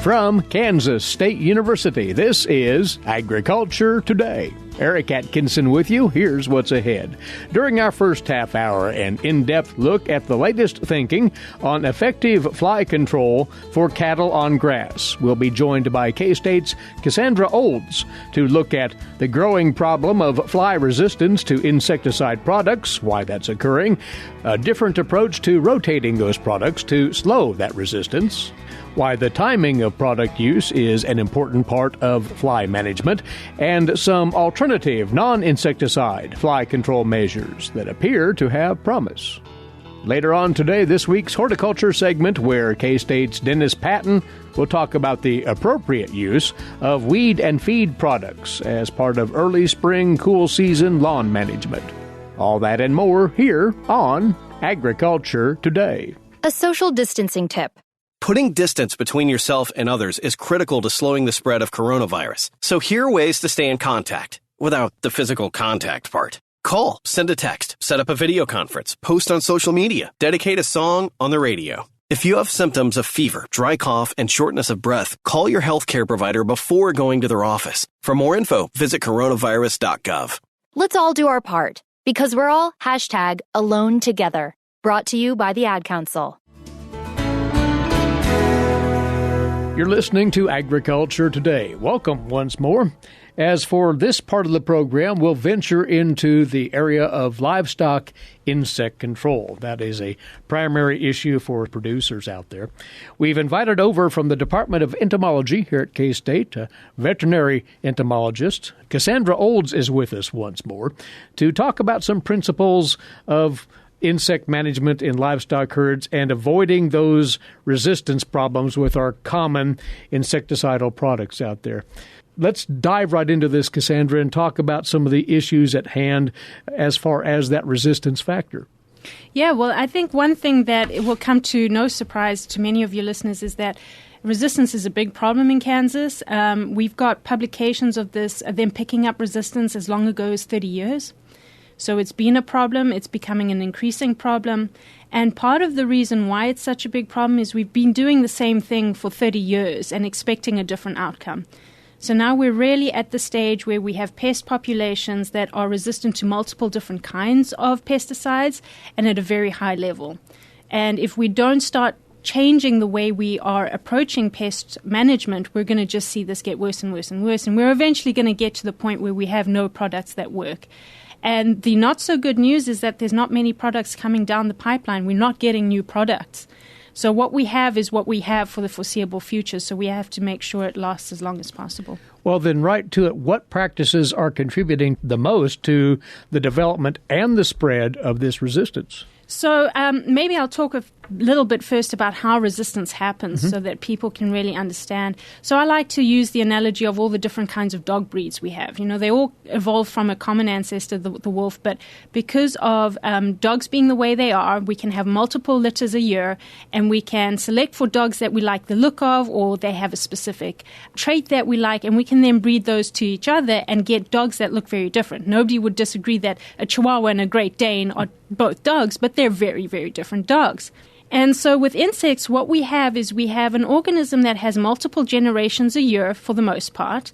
From Kansas State University, this is Agriculture Today. Eric Atkinson with you. Here's what's ahead. During our first half hour, an in-depth look at the latest thinking on effective fly control for cattle on grass. We'll be joined by K-State's Cassandra Olds to look at the growing problem of fly resistance to insecticide products, why that's occurring, a different approach to rotating those products to slow that resistance, why the timing of product use is an important part of fly management, and some alternative non-insecticide fly control measures that appear to have promise. Later on today, this week's horticulture segment, where K-State's Dennis Patton will talk about the appropriate use of weed and feed products as part of early spring cool season lawn management. All that and more here on Agriculture Today. A social distancing tip. Putting distance between yourself and others is critical to slowing the spread of coronavirus. So here are ways to stay in contact without the physical contact part. Call, send a text, set up a video conference, post on social media, dedicate a song on the radio. If you have symptoms of fever, dry cough, and shortness of breath, call your healthcare provider before going to their office. For more info, visit coronavirus.gov. Let's all do our part, because we're all #alone together. Brought to you by the Ad Council. You're listening to Agriculture Today. Welcome once more. As for this part of the program, we'll venture into the area of livestock insect control. That is a primary issue for producers out there. We've invited over from the Department of Entomology here at K-State, a veterinary entomologist. Cassandra Olds is with us once more to talk about some principles of insect management in livestock herds and avoiding those resistance problems with our common insecticidal products out there. Let's dive right into this, Cassandra, and talk about some of the issues at hand as far as that resistance factor. Yeah, well, I think one thing that it will come to no surprise to many of your listeners is that resistance is a big problem in Kansas. We've got publications of them picking up resistance as long ago as 30 years. So it's been a problem. It's becoming an increasing problem. And part of the reason why it's such a big problem is we've been doing the same thing for 30 years and expecting a different outcome. So now we're really at the stage where we have pest populations that are resistant to multiple different kinds of pesticides and at a very high level. And if we don't start changing the way we are approaching pest management, we're going to just see this get worse and worse and worse. And we're eventually going to get to the point where we have no products that work. And the not so good news is that there's not many products coming down the pipeline. We're not getting new products. So what we have is what we have for the foreseeable future. So we have to make sure it lasts as long as possible. Well, then right to it, what practices are contributing the most to the development and the spread of this resistance? So maybe I'll talk a little bit first about how resistance happens so that people can really understand. So I like to use the analogy of all the different kinds of dog breeds we have. You know, they all evolved from a common ancestor, the wolf, but because of dogs being the way they are, we can have multiple litters a year, and we can select for dogs that we like the look of or they have a specific trait that we like, and we can then breed those to each other and get dogs that look very different. Nobody would disagree that a Chihuahua and a Great Dane are both dogs, but they're very, very different dogs. And so with insects, what we have is we have an organism that has multiple generations a year for the most part,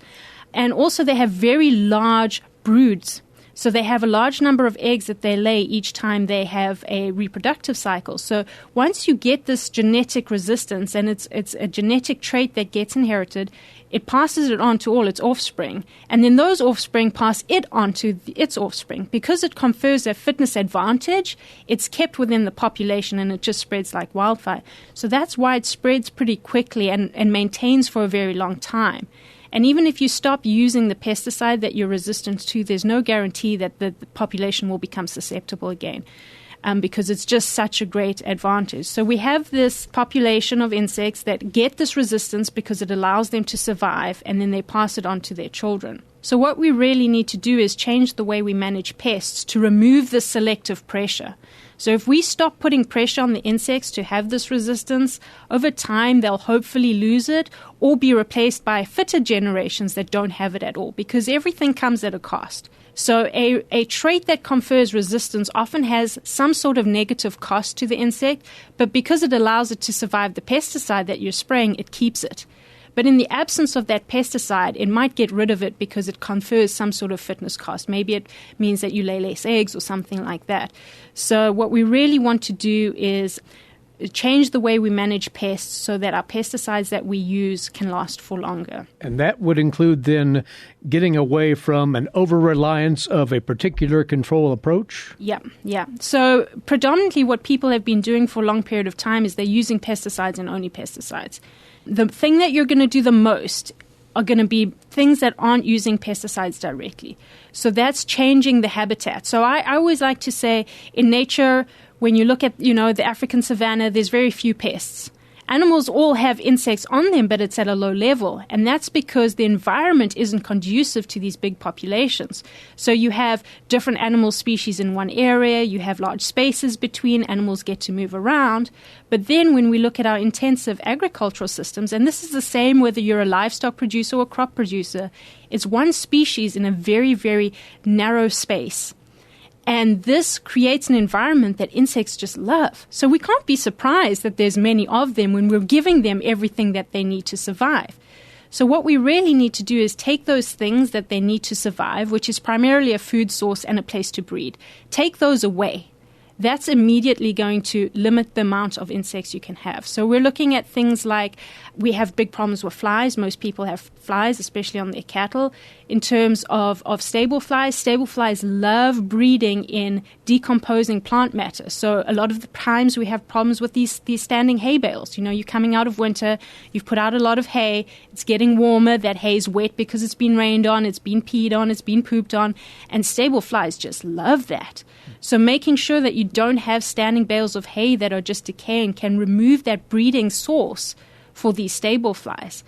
and also they have very large broods. So they have a large number of eggs that they lay each time they have a reproductive cycle. So once you get this genetic resistance, and it's a genetic trait that gets inherited, it passes it on to all its offspring. And then those offspring pass it on to its offspring. Because it confers a fitness advantage, it's kept within the population and it just spreads like wildfire. So that's why it spreads pretty quickly and maintains for a very long time. And even if you stop using the pesticide that you're resistant to, there's no guarantee that the population will become susceptible again, because it's just such a great advantage. So we have this population of insects that get this resistance because it allows them to survive, and then they pass it on to their children. So what we really need to do is change the way we manage pests to remove the selective pressure. So if we stop putting pressure on the insects to have this resistance, over time they'll hopefully lose it or be replaced by fitter generations that don't have it at all, because everything comes at a cost. So a trait that confers resistance often has some sort of negative cost to the insect, but because it allows it to survive the pesticide that you're spraying, it keeps it. But in the absence of that pesticide, it might get rid of it because it confers some sort of fitness cost. Maybe it means that you lay less eggs or something like that. So what we really want to do is change the way we manage pests so that our pesticides that we use can last for longer. And that would include then getting away from an over-reliance of a particular control approach? Yeah. So predominantly what people have been doing for a long period of time is they're using pesticides and only pesticides. The thing that you're going to do the most are going to be things that aren't using pesticides directly. So that's changing the habitat. So I always like to say in nature, when you look at, the African savanna, there's very few pests. Animals all have insects on them, but it's at a low level. And that's because the environment isn't conducive to these big populations. So you have different animal species in one area. You have large spaces between. Animals get to move around. But then when we look at our intensive agricultural systems, and this is the same whether you're a livestock producer or a crop producer, it's one species in a very, very narrow space. And this creates an environment that insects just love. So we can't be surprised that there's many of them when we're giving them everything that they need to survive. So what we really need to do is take those things that they need to survive, which is primarily a food source and a place to breed, take those away. That's immediately going to limit the amount of insects you can have. So we're looking at things like we have big problems with flies. Most people have flies, especially on their cattle. In terms of stable flies love breeding in decomposing plant matter. So a lot of the times we have problems with these standing hay bales. You're coming out of winter, you've put out a lot of hay, it's getting warmer, that hay's wet because it's been rained on, it's been peed on, it's been pooped on, and stable flies just love that. So making sure that you don't have standing bales of hay that are just decaying can remove that breeding source for these stable flies.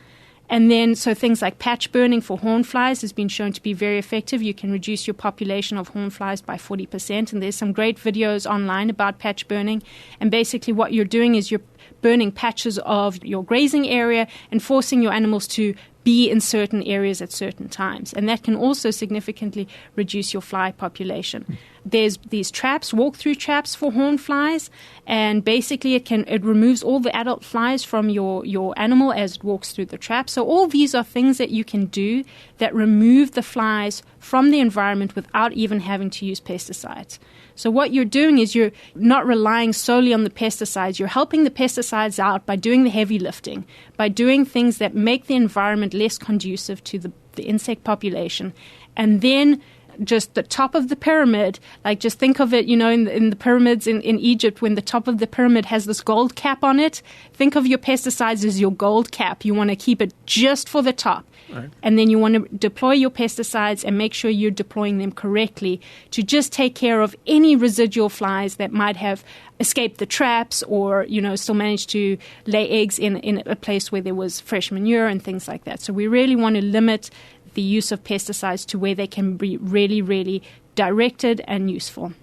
And then, so things like patch burning for horn flies has been shown to be very effective. You can reduce your population of horn flies by 40%. And there's some great videos online about patch burning. And basically what you're doing is you're burning patches of your grazing area and forcing your animals to be in certain areas at certain times. And that can also significantly reduce your fly population. There's these traps, walk-through traps for horn flies, and basically it removes all the adult flies from your animal as it walks through the trap. So all these are things that you can do that remove the flies from the environment without even having to use pesticides. So what you're doing is you're not relying solely on the pesticides. You're helping the pesticides out by doing the heavy lifting, by doing things that make the environment less conducive to the insect population. And then just the top of the pyramid, like just think of it, in the pyramids in Egypt, when the top of the pyramid has this gold cap on it, think of your pesticides as your gold cap. You want to keep it just for the top. Right. And then you want to deploy your pesticides and make sure you're deploying them correctly to just take care of any residual flies that might have escaped the traps or, still managed to lay eggs in a place where there was fresh manure and things like that. So we really want to limit the use of pesticides to where they can be really, really directed and useful.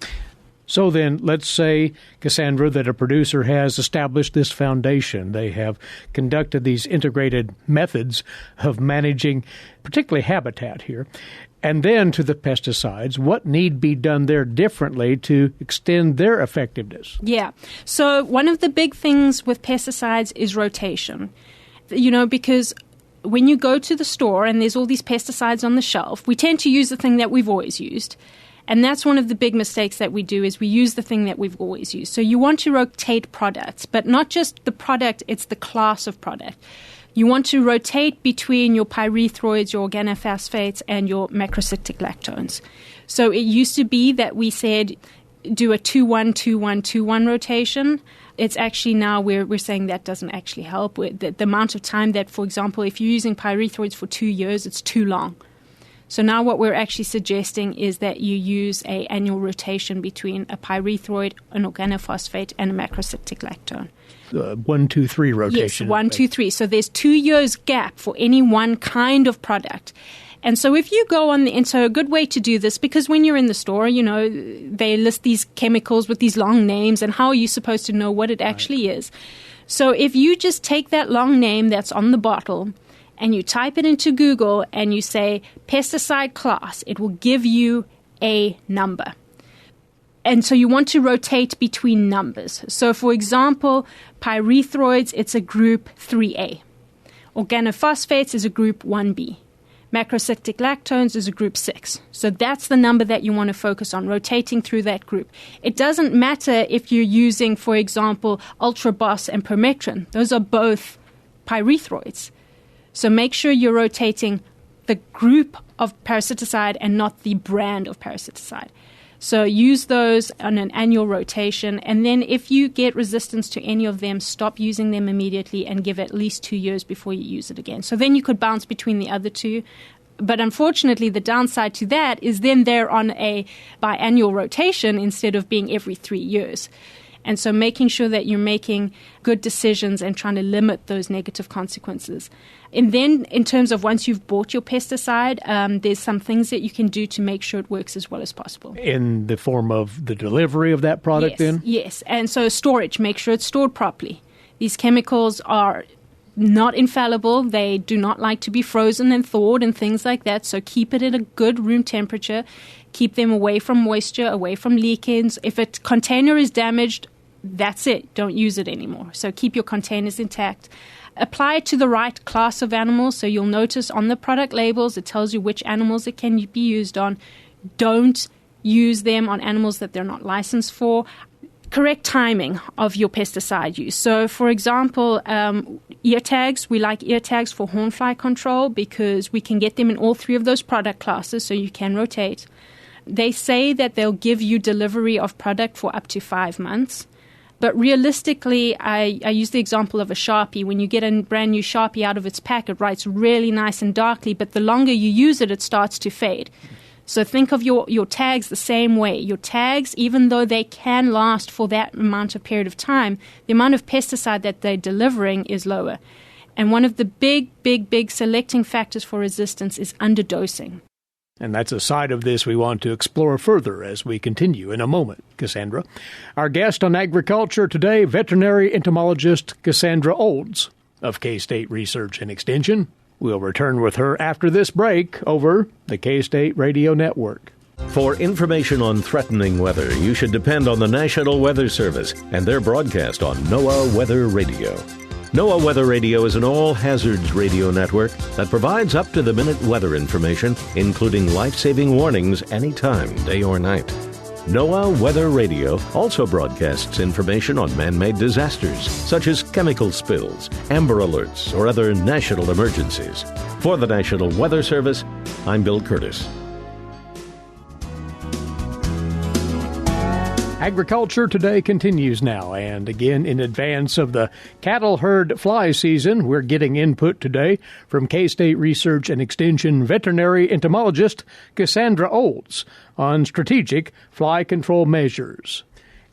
So then, let's say, Cassandra, that a producer has established this foundation. They have conducted these integrated methods of managing particularly habitat here. And then to the pesticides, what need be done there differently to extend their effectiveness? Yeah. So one of the big things with pesticides is rotation. Because when you go to the store and there's all these pesticides on the shelf, we tend to use the thing that we've always used. And that's one of the big mistakes that we do is we use the thing that we've always used. So you want to rotate products, but not just the product, it's the class of product. You want to rotate between your pyrethroids, your organophosphates, and your macrocyclic lactones. So it used to be that we said do a 2-1-2-1-2-1 rotation. It's actually now we're saying that doesn't actually help. The amount of time that, for example, if you're using pyrethroids for 2 years, it's too long. So now what we're actually suggesting is that you use an annual rotation between a pyrethroid, an organophosphate, and a macrocyclic lactone. 1, 2, 3 rotation. Yes, 1, 2, 3. So there's 2 years gap for any one kind of product. And so if you go on and so a good way to do this, because when you're in the store, they list these chemicals with these long names, and how are you supposed to know what it actually is? So if you just take that long name that's on the bottle and you type it into Google and you say pesticide class, it will give you a number. And so you want to rotate between numbers. So for example, pyrethroids, it's a group 3A. Organophosphates is a group 1B. Macrocyclic lactones is a group 6. So that's the number that you want to focus on, rotating through that group. It doesn't matter if you're using, for example, Ultrabos and Permectin. Those are both pyrethroids. So make sure you're rotating the group of parasiticide and not the brand of parasiticide. So use those on an annual rotation. And then if you get resistance to any of them, stop using them immediately and give at least 2 years before you use it again. So then you could bounce between the other two. But unfortunately, the downside to that is then they're on a biannual rotation instead of being every 3 years. And so making sure that you're making good decisions and trying to limit those negative consequences. And then in terms of once you've bought your pesticide, there's some things that you can do to make sure it works as well as possible. In the form of the delivery of that product then? Yes. And so storage, make sure it's stored properly. These chemicals are not infallible. They do not like to be frozen and thawed and things like that. So keep it at a good room temperature. Keep them away from moisture, away from leak-ins. If a container is damaged, that's it. Don't use it anymore. So keep your containers intact. Apply it to the right class of animals. So you'll notice on the product labels, it tells you which animals it can be used on. Don't use them on animals that they're not licensed for. Correct timing of your pesticide use. So, for example, ear tags. We like ear tags for hornfly control because we can get them in all three of those product classes, so you can rotate. They say that they'll give you delivery of product for up to 5 months. But realistically, I use the example of a Sharpie. When you get a brand new Sharpie out of its pack, it writes really nice and darkly, but the longer you use it, it starts to fade. So think of your tags the same way. Your tags, even though they can last for that amount of period of time, the amount of pesticide that they're delivering is lower. And one of the big selecting factors for resistance is underdosing. And that's a side of this we want to explore further as we continue in a moment, Cassandra. Our guest on Agriculture today, veterinary entomologist Cassandra Olds of K-State Research and Extension. We'll return with her after this break over the K-State Radio Network. For information on threatening weather, you should depend on the National Weather Service and their broadcast on NOAA Weather Radio. NOAA Weather Radio is an all-hazards radio network that provides up-to-the-minute weather information, including life-saving warnings anytime, day or night. NOAA Weather Radio also broadcasts information on man-made disasters, such as chemical spills, Amber Alerts, or other national emergencies. For the National Weather Service, I'm Bill Curtis. Agriculture Today continues now, and again in advance of the cattle herd fly season, we're getting input today from K-State Research and Extension veterinary entomologist Cassandra Olds on strategic fly control measures.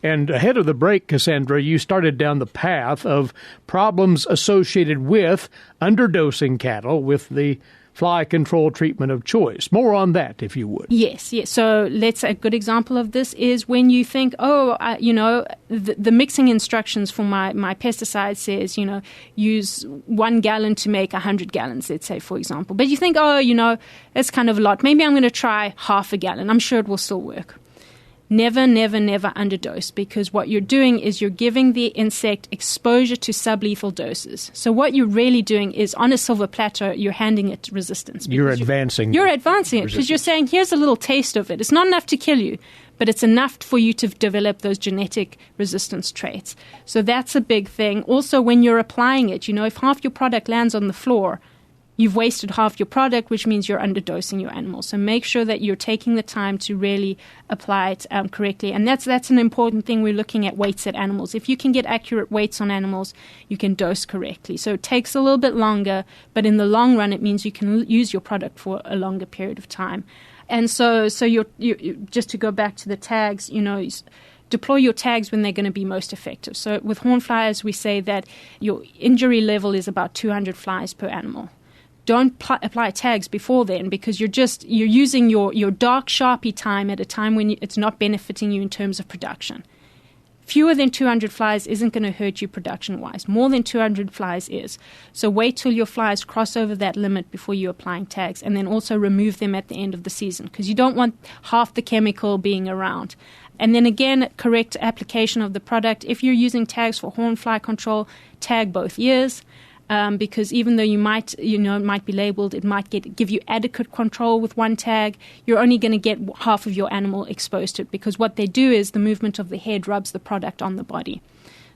And ahead of the break, Cassandra, you started down the path of problems associated with underdosing cattle with the fly control treatment of choice. More on that, if you would. Yes. So a good example of this is when you think, the mixing instructions for my pesticide says, use 1 gallon to make 100 gallons, let's say, for example. But you think, that's kind of a lot. Maybe I'm going to try half a gallon. I'm sure it will still work. Never underdose, because what you're doing is you're giving the insect exposure to sublethal doses. So what you're really doing is on a silver platter, you're handing it resistance. You're advancing it because you're saying, here's a little taste of it. It's not enough to kill you, but it's enough for you to develop those genetic resistance traits. So that's a big thing. Also, when you're applying it, if half your product lands on the floor, you've wasted half your product, which means you're underdosing your animals. So make sure that you're taking the time to really apply it correctly. And that's an important thing. We're looking at weights at animals. If you can get accurate weights on animals, you can dose correctly. So it takes a little bit longer, but in the long run, it means you can use your product for a longer period of time. And so you just to go back to the tags, deploy your tags when they're going to be most effective. So with horn flies, we say that your injury level is about 200 flies per animal. Don't apply tags before then, because you're using your dark Sharpie time at a time when it's not benefiting you in terms of production. Fewer than 200 flies isn't going to hurt you production-wise. More than 200 flies is. So wait till your flies cross over that limit before you're applying tags, and then also remove them at the end of the season, because you don't want half the chemical being around. And then again, correct application of the product. If you're using tags for horn fly control, tag both ears. because even though it might be labeled, it might give you adequate control with one tag, you're only going to get half of your animal exposed to it, because what they do is the movement of the head rubs the product on the body.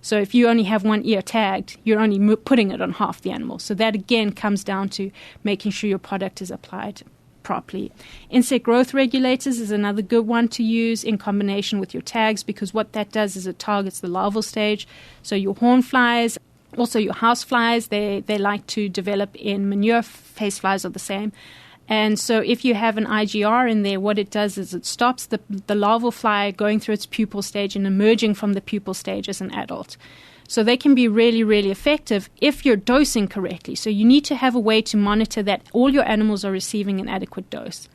So if you only have one ear tagged, you're only putting it on half the animal. So that again comes down to making sure your product is applied properly. Insect growth regulators is another good one to use in combination with your tags, because what that does is it targets the larval stage. So your horn flies, also your house flies, they like to develop in manure. Face flies are the same. And so if you have an IGR in there, what it does is it stops the larval fly going through its pupal stage and emerging from the pupal stage as an adult. So they can be really, really effective if you're dosing correctly. So you need to have a way to monitor that all your animals are receiving an adequate dose.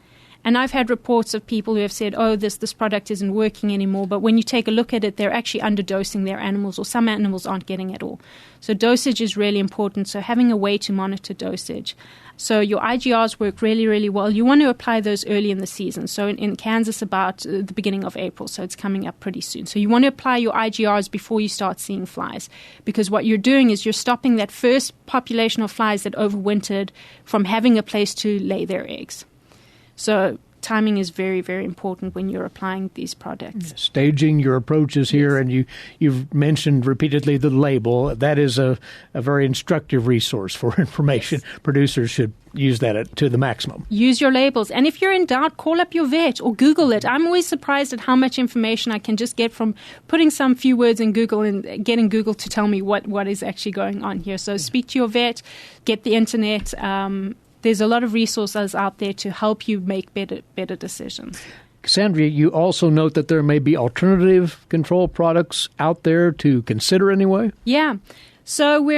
And I've had reports of people who have said, oh, this product isn't working anymore. But when you take a look at it, they're actually underdosing their animals, or some animals aren't getting it all. So dosage is really important. So having a way to monitor dosage. So your IGRs work really, really well. You want to apply those early in the season. So in Kansas, about the beginning of April. So it's coming up pretty soon. So you want to apply your IGRs before you start seeing flies, because what you're doing is you're stopping that first population of flies that overwintered from having a place to lay their eggs. So timing is very, very important when you're applying these products. Staging your approaches here, and you've mentioned repeatedly the label. That is a very instructive resource for information. Yes. Producers should use that to the maximum. Use your labels. And if you're in doubt, call up your vet or Google it. I'm always surprised at how much information I can just get from putting some few words in Google and getting Google to tell me what is actually going on here. So speak to your vet, get the internet. There's a lot of resources out there to help you make better decisions. Cassandra, you also note that there may be alternative control products out there to consider anyway? Yeah. So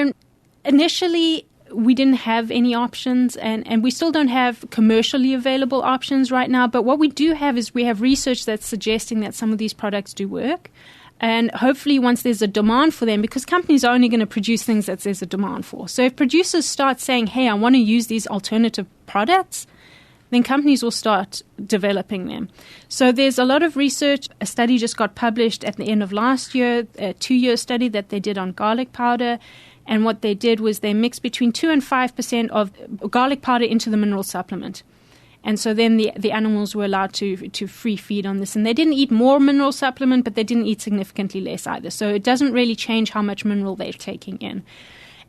initially we didn't have any options, and we still don't have commercially available options right now. But what we do have is we have research that's suggesting that some of these products do work. And hopefully once there's a demand for them, because companies are only going to produce things that there's a demand for. So if producers start saying, hey, I want to use these alternative products, then companies will start developing them. So there's a lot of research. A study just got published at the end of last year, a 2-year study that they did on garlic powder. And what they did was they mixed between 2 and 5% of garlic powder into the mineral supplement. And so then the animals were allowed to free feed on this. And they didn't eat more mineral supplement, but they didn't eat significantly less either. So it doesn't really change how much mineral they're taking in.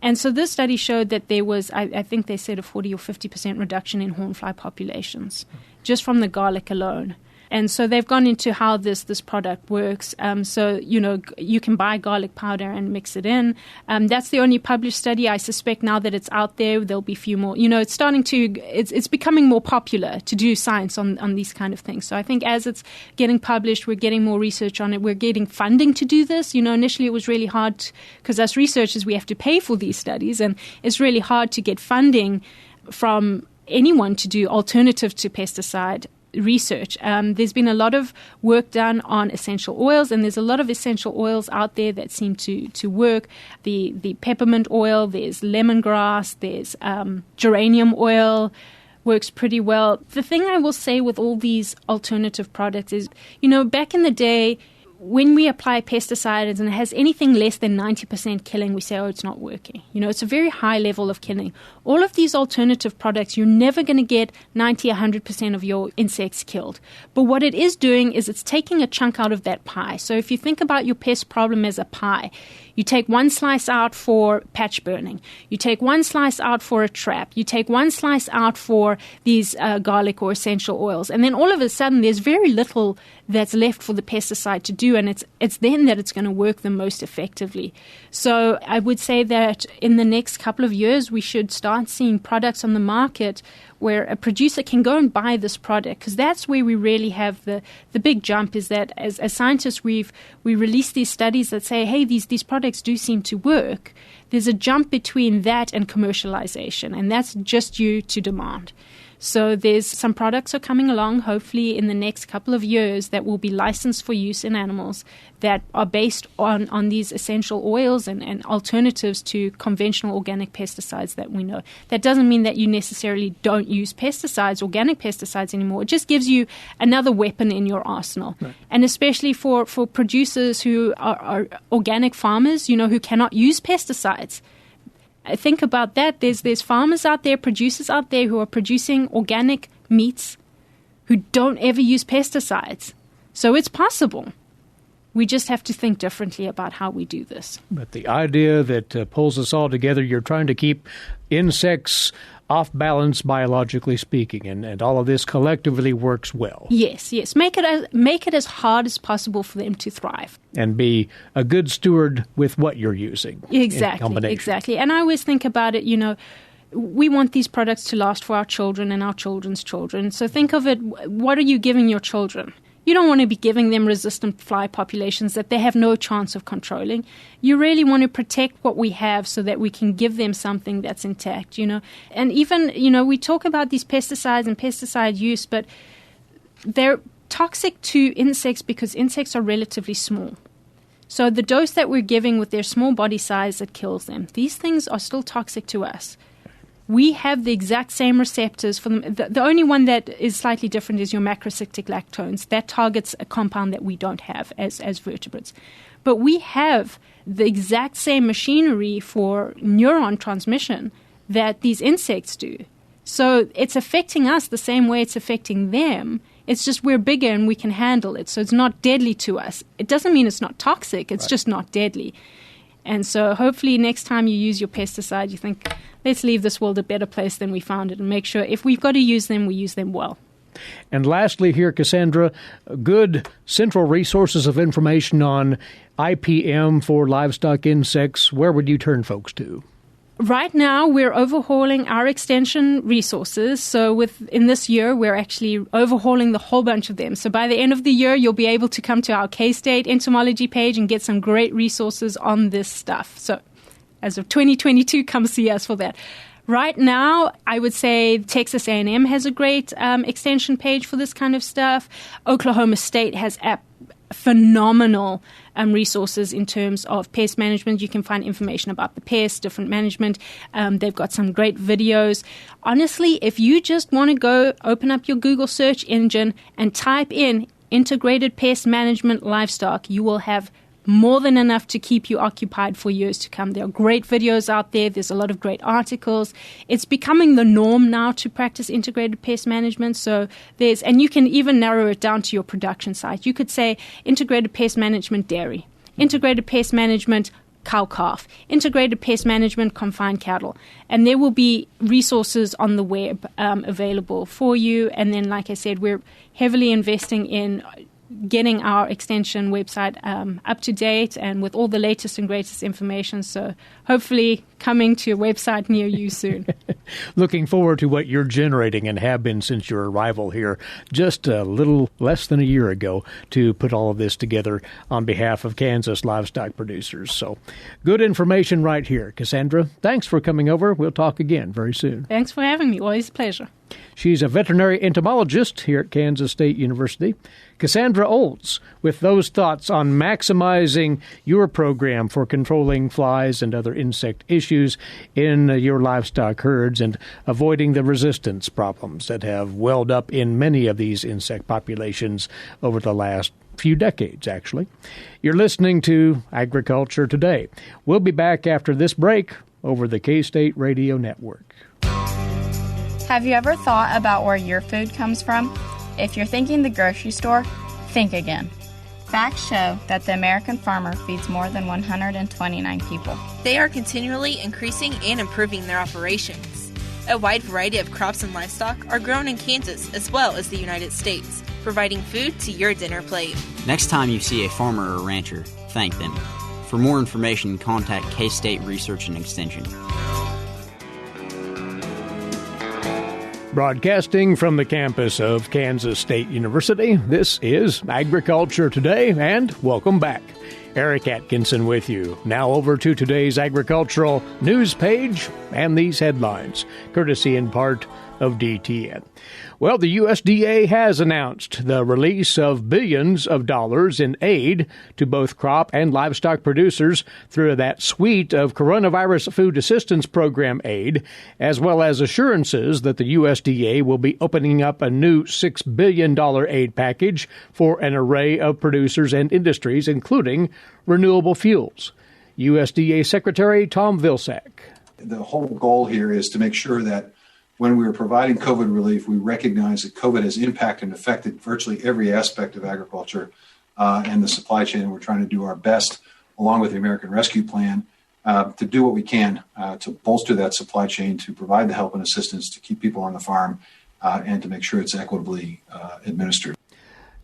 And so this study showed that there was, I think they said, a 40 or 50% reduction in hornfly populations just from the garlic alone. And so they've gone into how this product works. So, you can buy garlic powder and mix it in. That's the only published study. I suspect now that it's out there, there'll be a few more. It's becoming more popular to do science on these kind of things. So I think as it's getting published, we're getting more research on it. We're getting funding to do this. Initially it was really hard because as researchers, we have to pay for these studies. And it's really hard to get funding from anyone to do alternative to pesticide research. There's been a lot of work done on essential oils, and there's a lot of essential oils out there that seem to work. The peppermint oil, there's lemongrass, there's geranium oil, works pretty well. The thing I will say with all these alternative products is, back in the day, when we apply pesticides and it has anything less than 90% killing, we say, oh, it's not working. It's a very high level of killing. All of these alternative products, you're never going to get 90, 100% of your insects killed. But what it is doing is it's taking a chunk out of that pie. So if you think about your pest problem as a pie, you take one slice out for patch burning. You take one slice out for a trap. You take one slice out for these garlic or essential oils. And then all of a sudden, there's very little that's left for the pesticide to do. And it's then that it's going to work the most effectively. So I would say that in the next couple of years, we should start seeing products on the market where a producer can go and buy this product, because that's where we really have the big jump, is that as scientists we release these studies that say, hey, these products do seem to work. There's a jump between that and commercialization, and that's just due to demand. So there's some products are coming along, hopefully in the next couple of years, that will be licensed for use in animals that are based on these essential oils and alternatives to conventional organic pesticides that we know. That doesn't mean that you necessarily don't use pesticides, organic pesticides anymore. It just gives you another weapon in your arsenal. Right. And especially for producers who are organic farmers, who cannot use pesticides. think about that. There's farmers out there, producers out there who are producing organic meats who don't ever use pesticides. So it's possible. We just have to think differently about how we do this. But the idea that pulls us all together, you're trying to keep insects off balance biologically speaking, and all of this collectively works well. Yes. Make it as hard as possible for them to thrive. And be a good steward with what you're using. Exactly. And I always think about it, we want these products to last for our children and our children's children. So think of it, what are you giving your children? You don't want to be giving them resistant fly populations that they have no chance of controlling. You really want to protect what we have so that we can give them something that's intact, And even, we talk about these pesticides and pesticide use, but they're toxic to insects because insects are relatively small. So the dose that we're giving with their small body size, it kills them. These things are still toxic to us. We have the exact same receptors for them. The only one that is slightly different is your macrocyclic lactones. That targets a compound that we don't have as vertebrates. But we have the exact same machinery for neuron transmission that these insects do. So it's affecting us the same way it's affecting them. It's just we're bigger and we can handle it. So it's not deadly to us. It doesn't mean it's not toxic. It's just not deadly. And so hopefully next time you use your pesticide, you think, let's leave this world a better place than we found it and make sure if we've got to use them, we use them well. And lastly here, Cassandra, good central resources of information on IPM for livestock insects. Where would you turn folks to? Right now, we're overhauling our extension resources. So in this year, we're actually overhauling the whole bunch of them. So by the end of the year, you'll be able to come to our K-State entomology page and get some great resources on this stuff. So as of 2022, come see us for that. Right now, I would say Texas A&M has a great extension page for this kind of stuff. Oklahoma State has phenomenal resources in terms of pest management. You can find information about the pests, different management. They've got some great videos. Honestly, if you just want to go open up your Google search engine and type in integrated pest management livestock, you will have more than enough to keep you occupied for years to come. There are great videos out there. There's a lot of great articles. It's becoming the norm now to practice integrated pest management. So and you can even narrow it down to your production site. You could say integrated pest management dairy, integrated pest management cow-calf, integrated pest management confined cattle. And there will be resources on the web available for you. And then, like I said, we're heavily investing in getting our extension website up to date and with all the latest and greatest information. So hopefully coming to a website near you soon. Looking forward to what you're generating and have been since your arrival here just a little less than a year ago to put all of this together on behalf of Kansas livestock producers. So good information right here. Cassandra, thanks for coming over. We'll talk again very soon. Thanks for having me. Always a pleasure. She's a veterinary entomologist here at Kansas State University. Cassandra Olds with those thoughts on maximizing your program for controlling flies and other insect issues in your livestock herds and avoiding the resistance problems that have welled up in many of these insect populations over the last few decades, actually. You're listening to Agriculture Today. We'll be back after this break over the K-State Radio Network. Have you ever thought about where your food comes from? If you're thinking the grocery store, think again. Facts show that the American farmer feeds more than 129 people. They are continually increasing and improving their operations. A wide variety of crops and livestock are grown in Kansas as well as the United States, providing food to your dinner plate. Next time you see a farmer or rancher, thank them. For more information, contact K-State Research and Extension. Broadcasting from the campus of Kansas State University, this is Agriculture Today, and welcome back. Eric Atkinson with you. Now over to today's agricultural news page and these headlines, courtesy in part of DTN. Well, the USDA has announced the release of billions of dollars in aid to both crop and livestock producers through that suite of coronavirus food assistance program aid, as well as assurances that the USDA will be opening up a new $6 billion aid package for an array of producers and industries, including renewable fuels. USDA Secretary Tom Vilsack. The whole goal here is to make sure that when we are providing COVID relief, we recognize that COVID has impacted and affected virtually every aspect of agriculture and the supply chain. And we're trying to do our best, along with the American Rescue Plan, to do what we can to bolster that supply chain, to provide the help and assistance, to keep people on the farm, and to make sure it's equitably administered.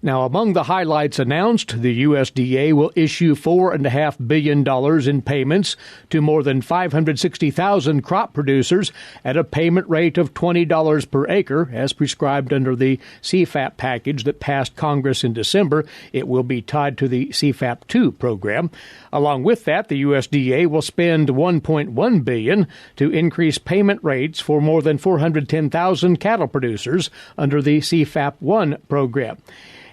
Now, among the highlights announced, the USDA will issue $4.5 billion in payments to more than 560,000 crop producers at a payment rate of $20 per acre, as prescribed under the CFAP package that passed Congress in December. It will be tied to the CFAP 2 program. Along with that, the USDA will spend $1.1 billion to increase payment rates for more than 410,000 cattle producers under the CFAP 1 program.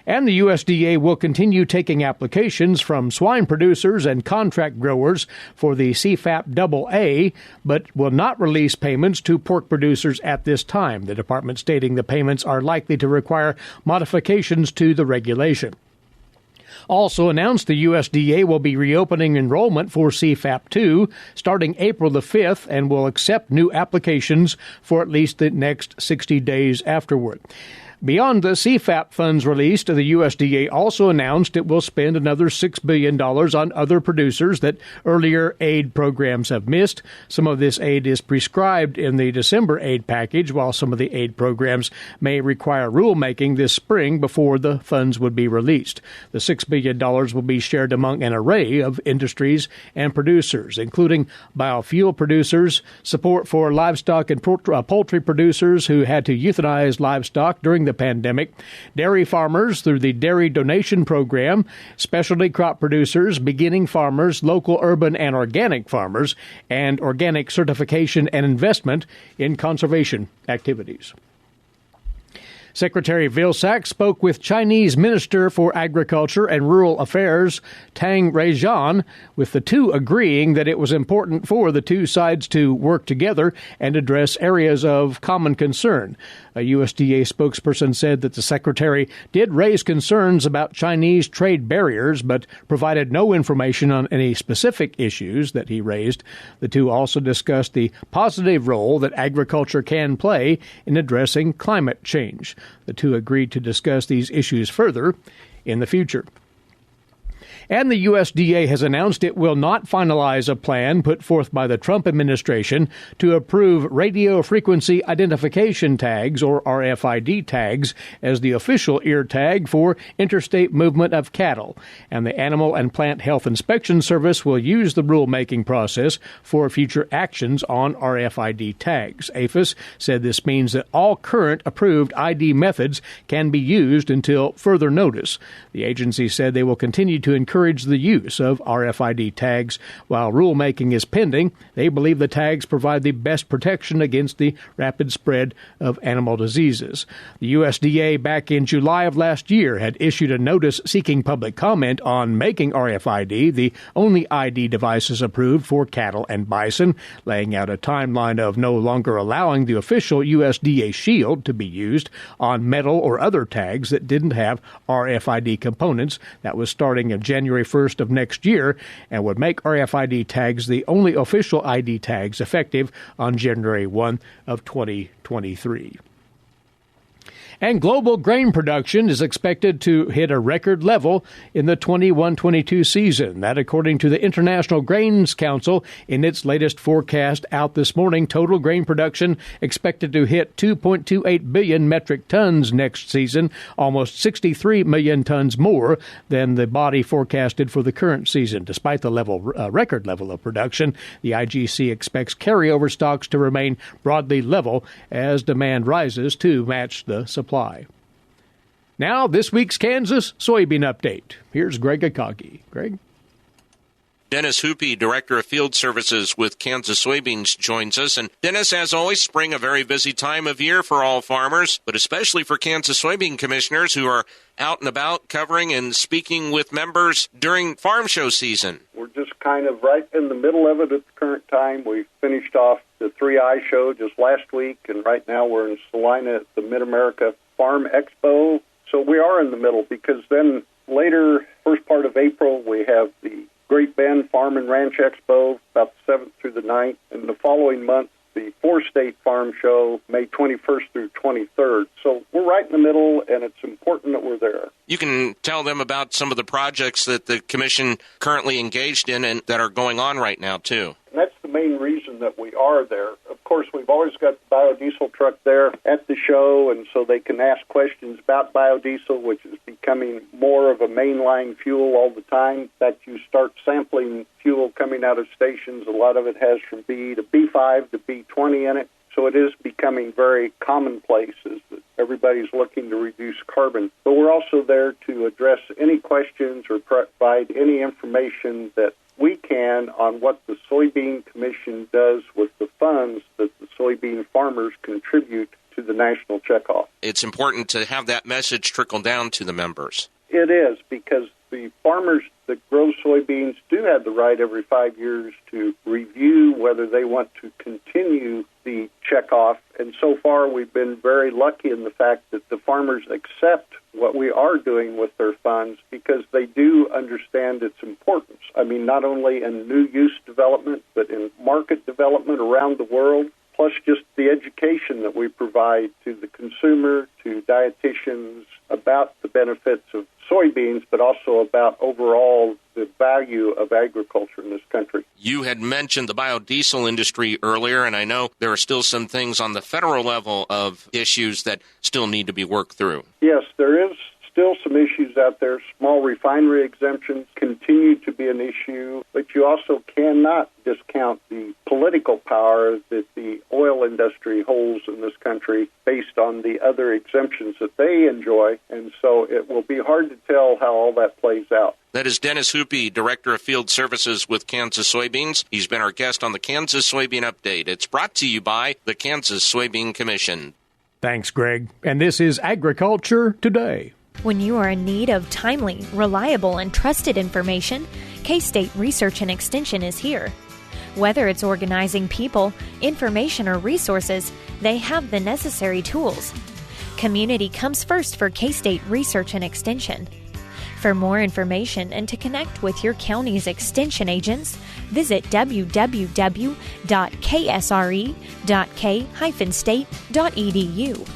And the USDA will continue taking applications from swine producers and contract growers for the CFAP AA, but will not release payments to pork producers at this time, the department stating the payments are likely to require modifications to the regulation. Also announced, the USDA will be reopening enrollment for CFAP 2 starting April the 5th and will accept new applications for at least the next 60 days afterward. Beyond the CFAP funds released, the USDA also announced it will spend another $6 billion on other producers that earlier aid programs have missed. Some of this aid is prescribed in the December aid package, while some of the aid programs may require rulemaking this spring before the funds would be released. The $6 billion will be shared among an array of industries and producers, including biofuel producers, support for livestock and poultry producers who had to euthanize livestock during the pandemic, dairy farmers through the Dairy Donation Program, specialty crop producers, beginning farmers, local urban and organic farmers, and organic certification and investment in conservation activities. Secretary Vilsack spoke with Chinese Minister for Agriculture and Rural Affairs Tang Reijian, with the two agreeing that it was important for the two sides to work together and address areas of common concern. A USDA spokesperson said that the secretary did raise concerns about Chinese trade barriers, but provided no information on any specific issues that he raised. The two also discussed the positive role that agriculture can play in addressing climate change. The two agreed to discuss these issues further in the future. And the USDA has announced it will not finalize a plan put forth by the Trump administration to approve radio frequency identification tags, or RFID tags, as the official ear tag for interstate movement of cattle. And the Animal and Plant Health Inspection Service will use the rulemaking process for future actions on RFID tags. APHIS said this means that all current approved ID methods can be used until further notice. The agency said they will continue to encourage the use of RFID tags. While rulemaking is pending, they believe the tags provide the best protection against the rapid spread of animal diseases. The USDA back in July of last year had issued a notice seeking public comment on making RFID the only ID devices approved for cattle and bison, laying out a timeline of no longer allowing the official USDA shield to be used on metal or other tags that didn't have RFID components. That was starting in January 1st of next year, and would make RFID tags the only official ID tags effective on January 1 of 2023. And global grain production is expected to hit a record level in the 21-22 season. That, according to the International Grains Council, in its latest forecast out this morning, total grain production expected to hit 2.28 billion metric tons next season, almost 63 million tons more than the body forecasted for the current season. Despite the record level of production, the IGC expects carryover stocks to remain broadly level as demand rises to match the supply. Now, this week's Kansas soybean update. Here's Greg Akagi. Greg? Dennis Hoopy, Director of Field Services with Kansas Soybeans, joins us. And Dennis, as always, spring a very busy time of year for all farmers, but especially for Kansas soybean commissioners who are out and about covering and speaking with members during farm show season. We're just kind of right in the middle of it at the current time. We finished off the 3I show just last week, and right now we're in Salina at the Mid-America Farm Expo. So we are in the middle, because then later, first part of April, we have the Great Bend Farm and Ranch Expo, about the 7th through the 9th. And the following month, the Four-State Farm Show, May 21st through 23rd. So we're right in the middle, and it's important that we're there. You can tell them about some of the projects that the Commission currently engaged in and that are going on right now, too. And that's the main reason that we are there. Of course, we've always got the biodiesel truck there at the show, and so they can ask questions about biodiesel, which is becoming more of a mainline fuel all the time. In fact, you start sampling fuel coming out of stations. A lot of it has from B to B5 to B20 in it. So it is becoming very commonplace as that everybody's looking to reduce carbon. But we're also there to address any questions or provide any information that we can on what the Soybean Commission does with the funds that the soybean farmers contribute to the national checkoff. It's important to have that message trickle down to the members. It is, because the farmers that grow soybeans do have the right every 5 years to review whether they want to continue the checkoff. And so far, we've been very lucky in the fact that the farmers accept what we are doing with their funds because they do understand its importance. I mean, not only in new use development, but in market development around the world, plus just the education that we provide to the consumer, to dietitians about the benefits of soybeans, but also about overall the value of agriculture in this country. You had mentioned the biodiesel industry earlier, and I know there are still some things on the federal level of issues that still need to be worked through. Yes, there is still some issues out there. Small refinery exemptions continue to be an issue, but you also cannot discount the political power that the oil industry holds in this country based on the other exemptions that they enjoy, and so it will be hard to tell how all that plays out. That is Dennis Hoopy, Director of Field Services with Kansas Soybeans. He's been our guest on the Kansas Soybean Update. It's brought to you by the Kansas Soybean Commission. Thanks, Greg. And this is Agriculture Today. When you are in need of timely, reliable, and trusted information, K-State Research and Extension is here. Whether it's organizing people, information, or resources, they have the necessary tools. Community comes first for K-State Research and Extension. For more information and to connect with your county's extension agents, visit www.ksre.k-state.edu.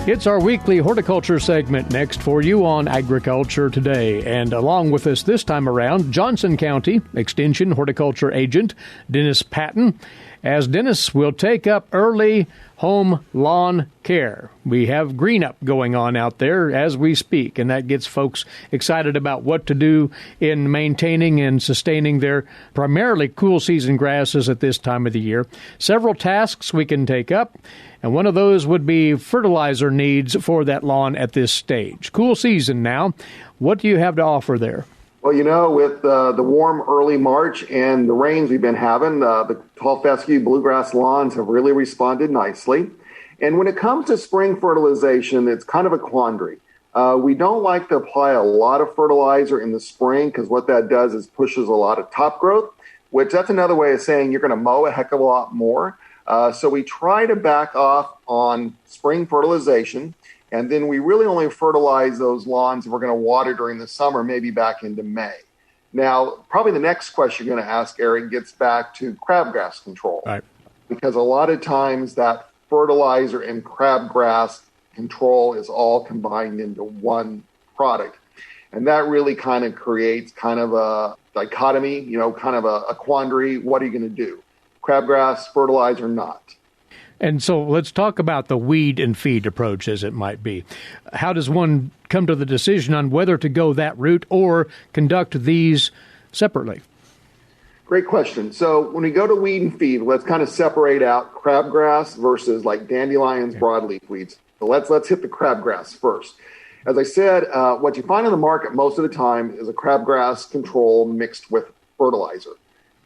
It's our weekly horticulture segment next for you on Agriculture Today. And along with us this time around, Johnson County Extension Horticulture Agent Dennis Patton, as Dennis will take up early home lawn care. We have green up going on out there as we speak, and that gets folks excited about what to do in maintaining and sustaining their primarily cool season grasses at this time of the year. Several tasks we can take up, and one of those would be fertilizer needs for that lawn at this stage. Cool season now. What do you have to offer there? Well, you know, with the warm early March and the rains we've been having, the tall fescue bluegrass lawns have really responded nicely. And when it comes to spring fertilization, it's kind of a quandary. We don't like to apply a lot of fertilizer in the spring because what that does is pushes a lot of top growth, which that's another way of saying you're going to mow a heck of a lot more. So we try to back off on spring fertilization. And then we really only fertilize those lawns we're going to water during the summer, maybe back into May. Now, probably the next question you're going to ask, Eric, gets back to crabgrass control. Right. Because a lot of times that fertilizer and crabgrass control is all combined into one product. And that really kind of creates kind of a dichotomy, you know, kind of a quandary. What are you going to do? Crabgrass, fertilizer, not. And so let's talk about the weed and feed approach, as it might be. How does one come to the decision on whether to go that route or conduct these separately? Great question. So when we go to weed and feed, let's kind of separate out crabgrass versus like dandelions, broadleaf weeds. So let's hit the crabgrass first. As I said, what you find on the market most of the time is a crabgrass control mixed with fertilizer.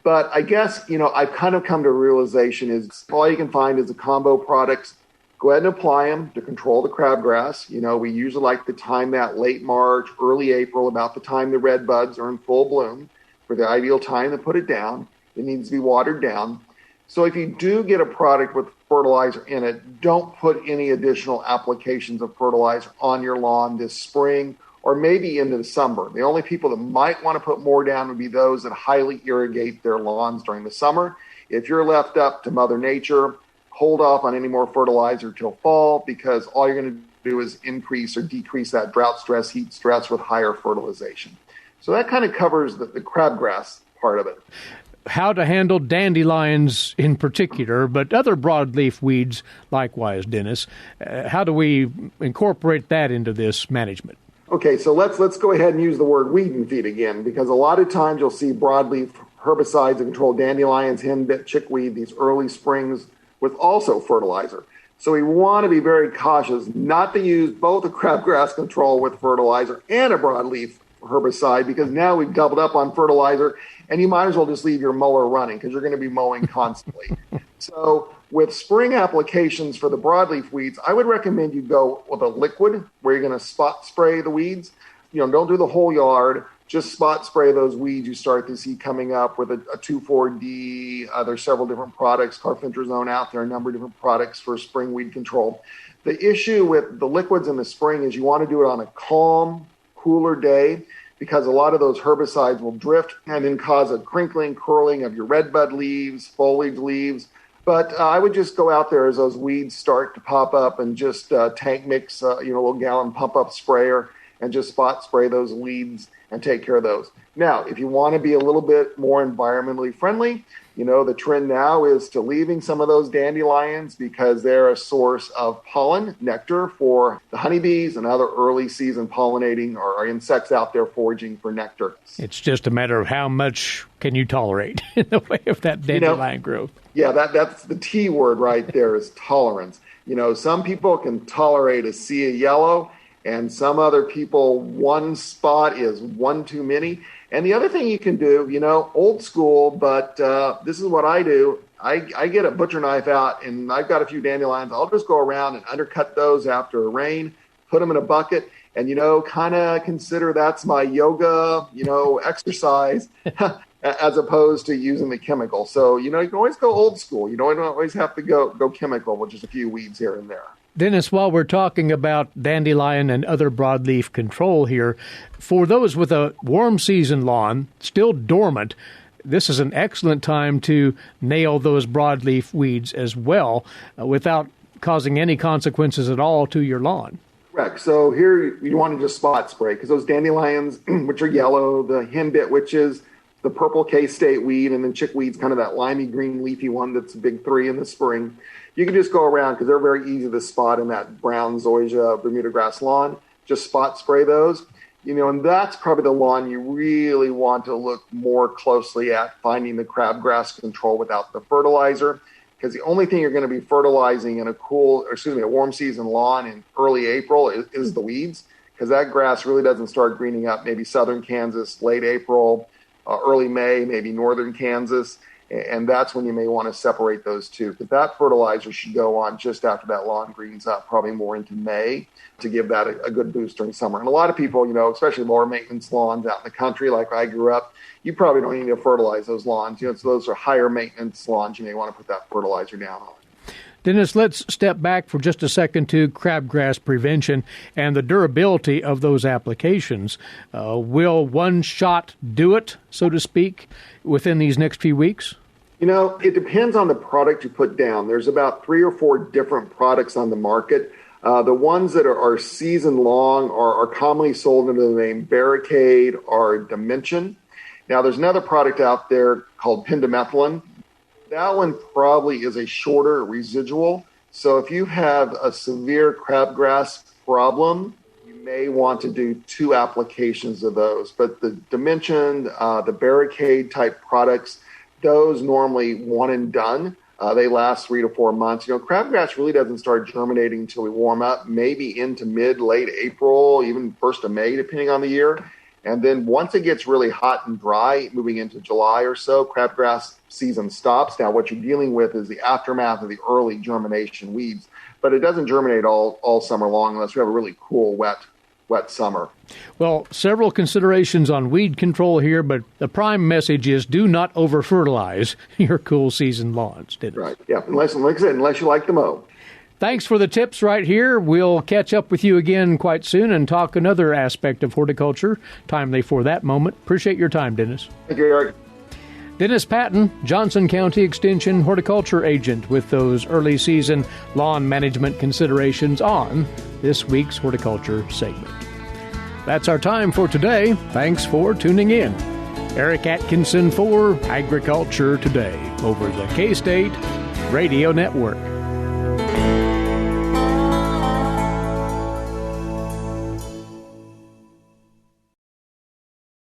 But I guess, you know, I've kind of come to a realization is all you can find is the combo products. Go ahead and apply them to control the crabgrass. You know, we usually like to time that late March, early April, about the time the red buds are in full bloom for the ideal time to put it down. It needs to be watered down. So if you do get a product with fertilizer in it, don't put any additional applications of fertilizer on your lawn this spring or maybe into summer. The only people that might want to put more down would be those that highly irrigate their lawns during the summer. If you're left up to Mother Nature, hold off on any more fertilizer till fall, because all you're going to do is increase or decrease that drought stress, heat stress with higher fertilization. So that kind of covers the crabgrass part of it. How to handle dandelions in particular, but other broadleaf weeds likewise, Dennis. How do we incorporate that into this management? Okay, so let's go ahead and use the word weed and feed again, because a lot of times you'll see broadleaf herbicides that control dandelions, henbit, chickweed, these early springs with also fertilizer. So we want to be very cautious not to use both a crabgrass control with fertilizer and a broadleaf herbicide, because now we've doubled up on fertilizer, and you might as well just leave your mower running because you're going to be mowing constantly. So with spring applications for the broadleaf weeds, I would recommend you go with a liquid where you're going to spot spray the weeds. Don't do the whole yard. Just spot spray those weeds you start to see coming up with a 2,4-D. There's several different products, carfentrazone out there, a number of different products for spring weed control. The issue with the liquids in the spring is you want to do it on a calm, cooler day, because a lot of those herbicides will drift and then cause a crinkling, curling of your redbud leaves, foliage leaves. But I would just go out there as those weeds start to pop up and just tank mix, a little gallon pump-up sprayer and just spot spray those weeds and take care of those. Now, if you want to be a little bit more environmentally friendly, the trend now is to leaving some of those dandelions because they're a source of pollen, nectar for the honeybees and other early season pollinating or insects out there foraging for nectar. It's just a matter of how much can you tolerate in the way of that dandelion growth. Yeah, that's the T word right there is tolerance. Some people can tolerate a sea of yellow, and some other people, one spot is one too many. And the other thing you can do, old school, but this is what I do. I get a butcher knife out, and I've got a few dandelions. I'll just go around and undercut those after a rain, put them in a bucket, and, kind of consider that's my yoga, exercise, as opposed to using the chemical. So, you can always go old school. You don't always have to go chemical with just a few weeds here and there. Dennis, while we're talking about dandelion and other broadleaf control here, for those with a warm season lawn, still dormant, this is an excellent time to nail those broadleaf weeds as well without causing any consequences at all to your lawn. Correct. So here you want to just spot spray because those dandelions, which are yellow, the henbit, which is the purple K-State weed, and then chickweed's kind of that limey green leafy one that's a big three in the spring. You can just go around because they're very easy to spot in that brown zoysia Bermuda grass lawn. Just spot spray those, and that's probably the lawn you really want to look more closely at finding the crabgrass control without the fertilizer, because the only thing you're going to be fertilizing in a warm season lawn in early April is the weeds, because that grass really doesn't start greening up maybe southern Kansas, late April, early May, maybe northern Kansas. And that's when you may want to separate those two. But that fertilizer should go on just after that lawn greens up, probably more into May, to give that a good boost during summer. And a lot of people, especially lower maintenance lawns out in the country, like I grew up, you probably don't need to fertilize those lawns. So those are higher maintenance lawns. You may want to put that fertilizer down on. Dennis, let's step back for just a second to crabgrass prevention and the durability of those applications. Will one shot do it, so to speak, within these next few weeks? It depends on the product you put down. There's about 3 or 4 different products on the market. The ones that are season long are commonly sold under the name Barricade or Dimension. Now, there's another product out there called pendimethalin. That one probably is a shorter residual. So if you have a severe crabgrass problem, you may want to do 2 applications of those. But the Dimension, the Barricade type products, those normally one and done. They last 3 to 4 months. Crabgrass really doesn't start germinating until we warm up, maybe into late April, even 1st of May, depending on the year. And then once it gets really hot and dry, moving into July or so, crabgrass season stops. Now, what you're dealing with is the aftermath of the early germination weeds. But it doesn't germinate all summer long unless we have a really cool, wet summer. Well, several considerations on weed control here, but the prime message is do not over-fertilize your cool season lawns, Dennis. Right, yeah, unless you like to mow. Thanks for the tips right here. We'll catch up with you again quite soon and talk another aspect of horticulture, timely for that moment. Appreciate your time, Dennis. Thank you, Eric. Dennis Patton, Johnson County Extension horticulture agent, with those early season lawn management considerations on this week's horticulture segment. That's our time for today. Thanks for tuning in. Eric Atkinson for Agriculture Today over the K-State Radio Network.